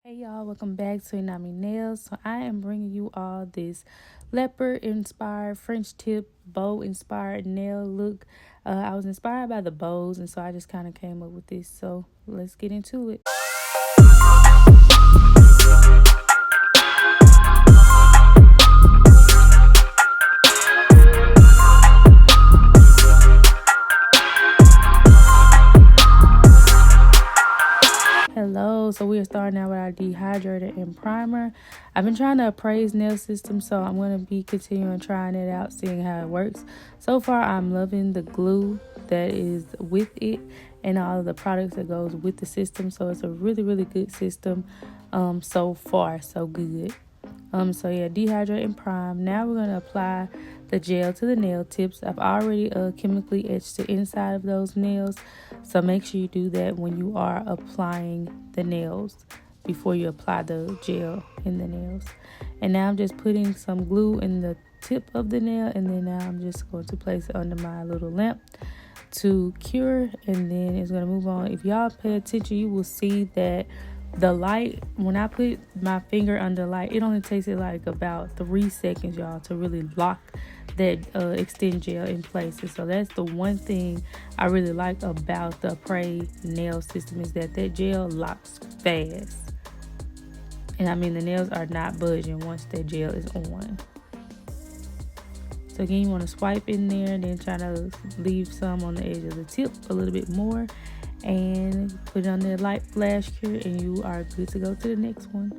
Hey y'all, welcome back to Nami Nails. So I am bringing you all this leopard inspired French tip bow inspired nail look. I was inspired by the bows, and so I just kind of came up with this. So let's get into it. Hello, so we are starting out with our dehydrator and primer. I've been trying to appraise nail system, so I'm going to be continuing trying it out, seeing how it works. So far, I'm loving the glue that is with it and all of the products that goes with the system. So it's a really good system. So far, so good. So yeah, dehydrate and prime. Now we're going to apply the gel to the nail tips. I've already chemically etched the inside of those nails, so make sure you do that when you are applying the nails before you apply the gel in the nails. And now I'm just putting some glue in the tip of the nail, and then now I'm just going to place it under my little lamp to cure, and then it's going to move on. If y'all pay attention, you will see that the light, when I put my finger under light, it only takes it like about 3 seconds, y'all, to really lock that extend gel in place. And so that's the one thing I really like about the Apres nail system, is that gel locks fast. And I mean, the nails are not budging once that gel is on. So again, you want to swipe in there and then try to leave some on the edge of the tip a little bit more, and put it on the light flash cure, and you are good to go to the next one.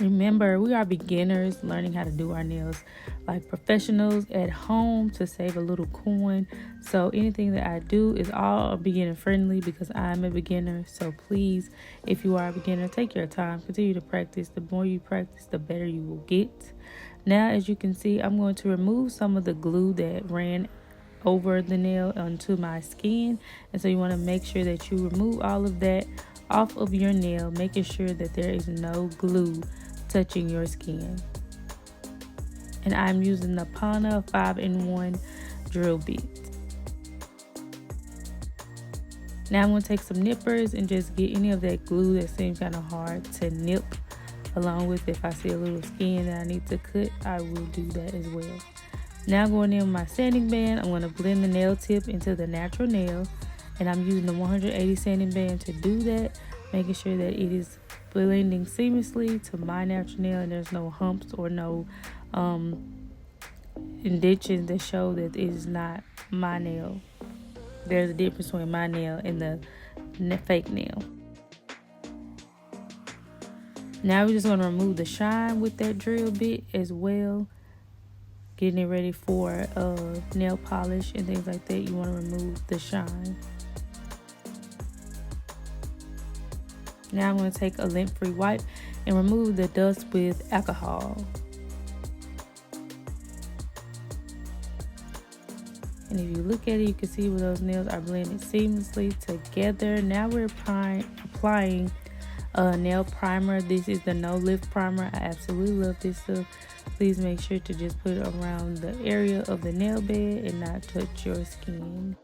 Remember, we are beginners learning how to do our nails like professionals at home to save a little coin. So anything that I do is all beginner friendly because I'm a beginner. So please, if you are a beginner, take your time, continue to practice. The more you practice, the better you will get. Now, as you can see, I'm going to remove some of the glue that ran over the nail onto my skin. And so you want to make sure that you remove all of that off of your nail, making sure that there is no glue touching your skin. And I'm using the Pana 5-in-1 drill bit. Now I'm going to take some nippers and just get any of that glue that seems kind of hard to nip, along with, if I see a little skin that I need to cut, I will do that as well. Now going in with my sanding band, I'm going to blend the nail tip into the natural nail, and I'm using the 180 sanding band to do that, making sure that it is blending seamlessly to my natural nail and there's no humps or no indentions that show that it is not my nail. There's a difference between my nail and the fake nail. Now we're just going to remove the shine with that drill bit as well. Getting it ready for nail polish and things like that, you want to remove the shine. Now I'm going to take a lint-free wipe and remove the dust with alcohol. And if you look at it, you can see where those nails are blended seamlessly together. Now we're applying a nail primer. This is the No Lift Primer. I absolutely love this stuff. Please make sure to just put it around the area of the nail bed and not touch your skin.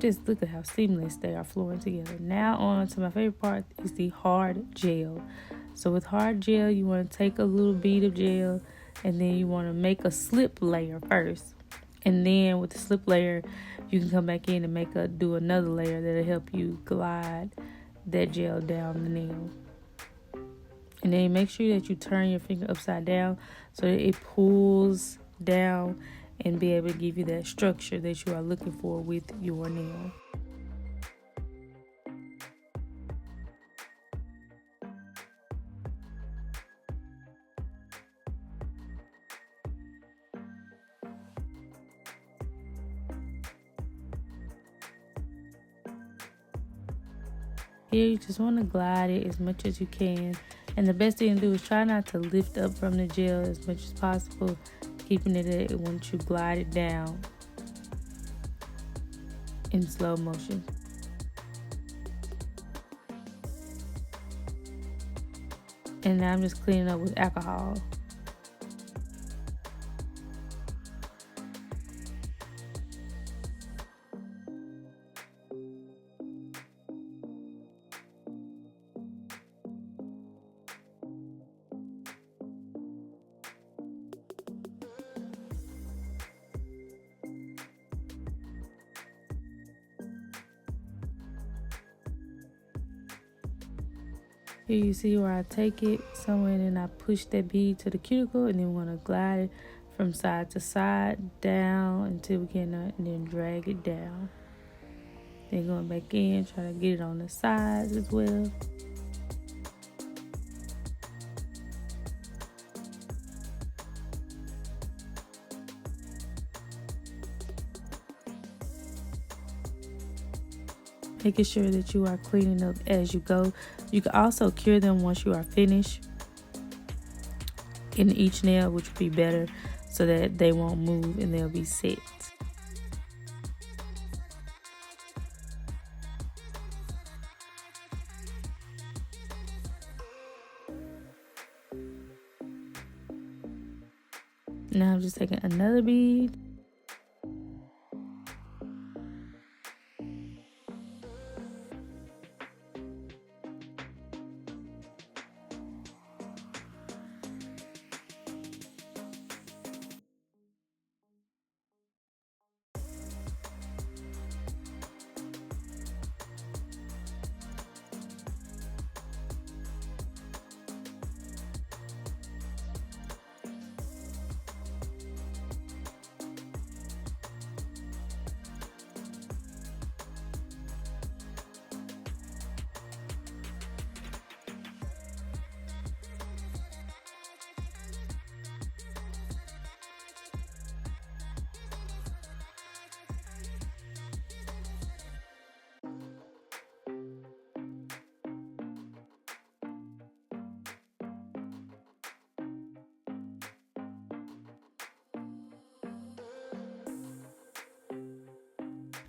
Just look at how seamless they are flowing together. Now on to my favorite part, is the hard gel. So with hard gel, you want to take a little bead of gel, and then you want to make a slip layer first. And then with the slip layer, you can come back in and do another layer that'll help you glide that gel down the nail. And then make sure that you turn your finger upside down so that it pulls down and be able to give you that structure that you are looking for with your nail. Here you just want to glide it as much as you can. And the best thing to do is try not to lift up from the gel as much as possible, keeping it at once you glide it down in slow motion. And now I'm just cleaning up with alcohol. Here you see where I take it somewhere and then I push that bead to the cuticle, and then we're going to glide it from side to side down until we get it, and then drag it down. Then going back in, try to get it on the sides as well. Making sure that you are cleaning up as you go. You can also cure them once you are finished in each nail, which would be better so that they won't move and they'll be set. Now I'm just taking another bead.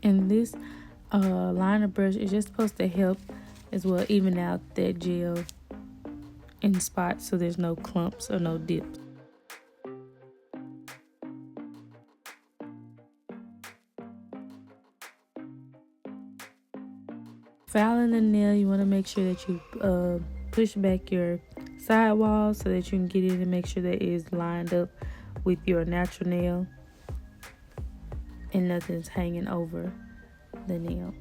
And this liner brush is just supposed to help as well even out that gel in spots so there's no clumps or no dips. Filing the nail, you want to make sure that you push back your side wall so that you can get in and make sure that it is lined up with your natural nail and nothing's hanging over the nail.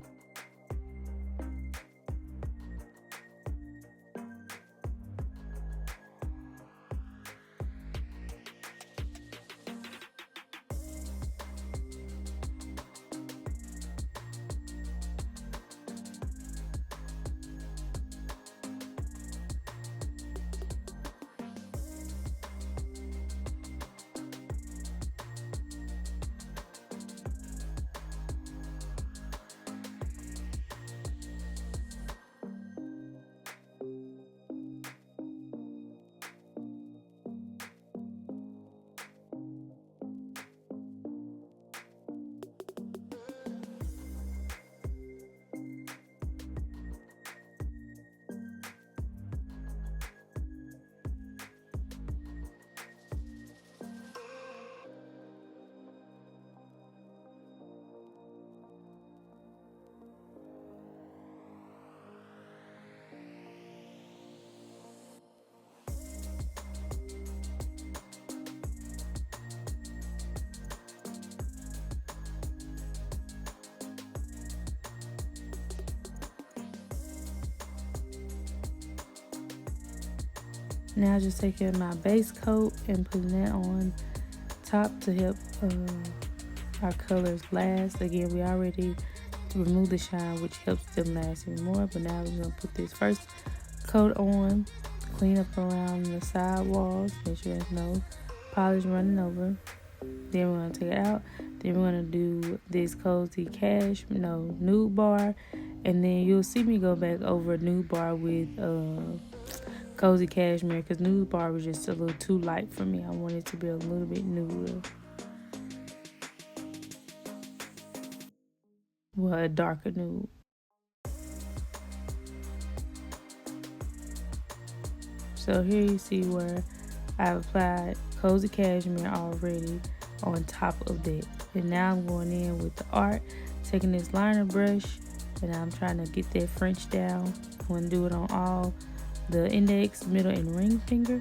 Now just taking my base coat and putting that on top to help our colors last. Again, we already removed the shine, which helps them last even more. But now we're just gonna put this first coat on, clean up around the side walls, make sure there's no polish running over. Then we're gonna take it out. Then we're gonna do this cozy nude bar, and then you'll see me go back over nude bar with cozy cashmere, because nude bar was just a little too light for me. I wanted it to be a little bit nude, well, a darker nude. So here you see where I've applied cozy cashmere already on top of that, and now I'm going in with the art, taking this liner brush, and I'm trying to get that French down. I'm going to do it on all the index, middle, and ring finger.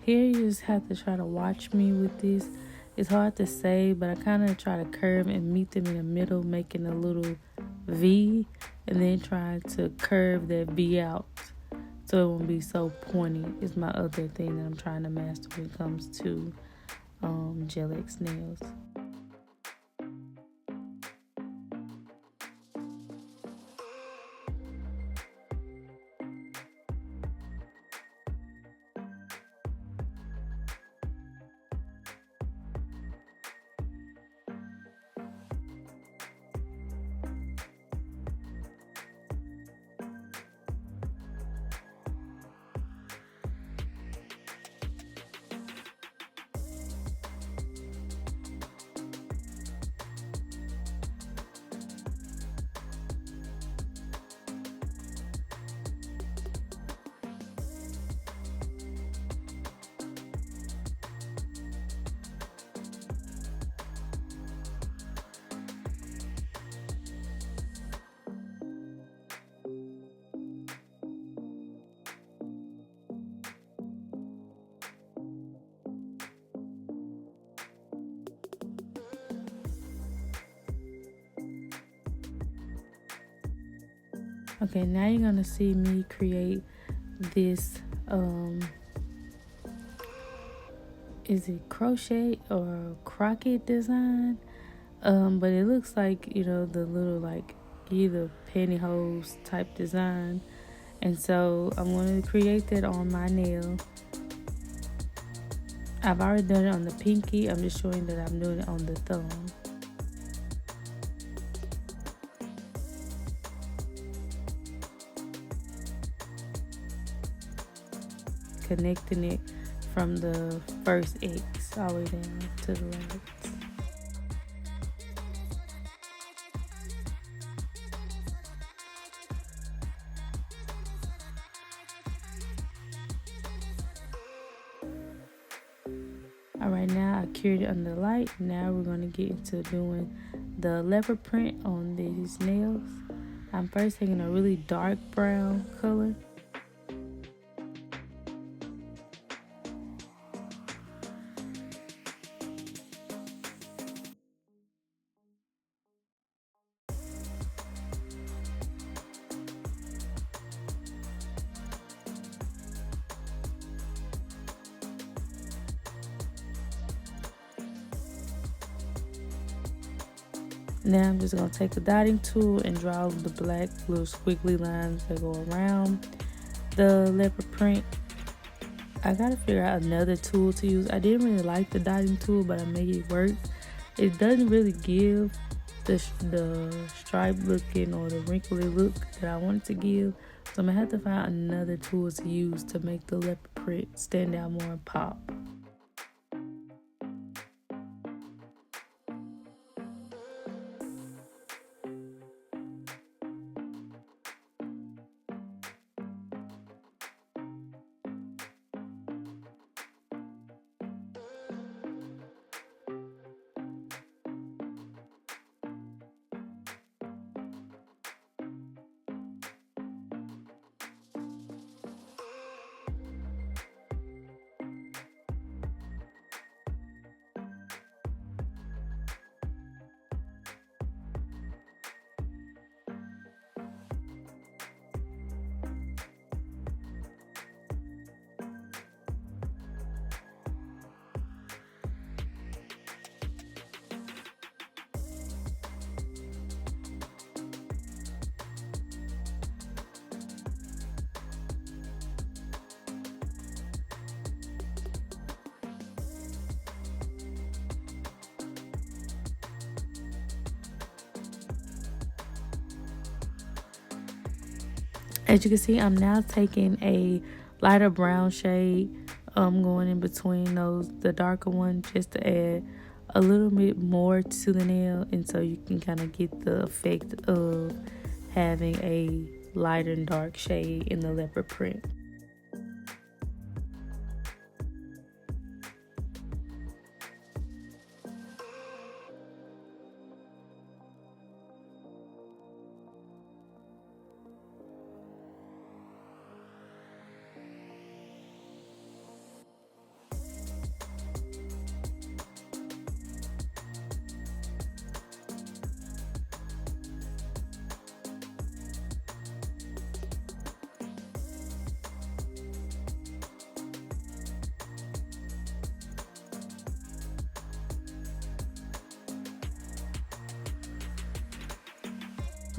here you just have to try to watch me with this. It's hard to say, but I kind of try to curve and meet them in the middle, making a little V, and then try to curve that V out so it won't be so pointy. Is my other thing that I'm trying to master when it comes to gel-xnails. Okay, now you're gonna see me create this is it crochet or croquette design? But it looks like, you know, the little like either pantyhose type design. And so I'm going to create that on my nail. I've already done it on the pinky. I'm just showing that I'm doing it on the thumb. Connecting it from the first X all the way down to the right. Alright, now I cured it under the light. Now we're going to get into doing the leopard print on these nails. I'm first taking a really dark brown color. Now I'm just going to take a dotting tool and draw the black little squiggly lines that go around the leopard print. I got to figure out another tool to use. I didn't really like the dotting tool, but I made it work. It doesn't really give the stripe looking or the wrinkly look that I wanted to give. So I'm going to have to find another tool to use to make the leopard print stand out more and pop. As you can see, I'm now taking a lighter brown shade, going in between the darker one, just to add a little bit more to the nail, and so you can kind of get the effect of having a lighter and dark shade in the leopard print.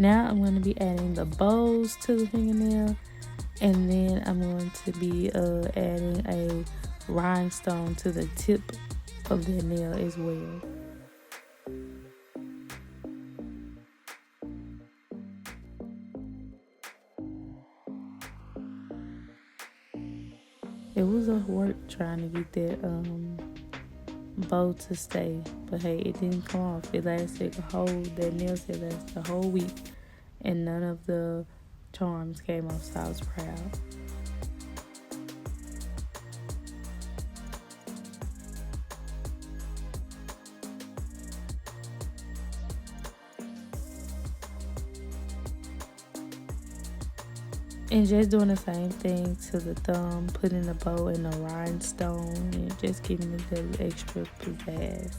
Now I'm going to be adding the bows to the fingernail, and then I'm going to be adding a rhinestone to the tip of the nail as well. It was a work trying to get that bow to stay, but hey, it didn't come off. It lasted that nail set lasted a whole week, and none of the charms came off, so I was proud. And just doing the same thing to the thumb, putting the bow in the rhinestone and just giving it the extra pizzazz.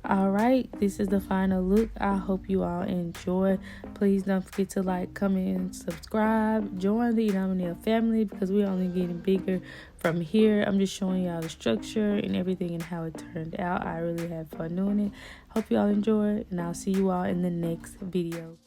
Alright, this is the final look. I hope you all enjoy. Please don't forget to like, comment, and subscribe. Join the Nail family because we're only getting bigger from here. I'm just showing y'all the structure and everything and how it turned out. I really had fun doing it. Hope you all enjoy, and I'll see you all in the next video.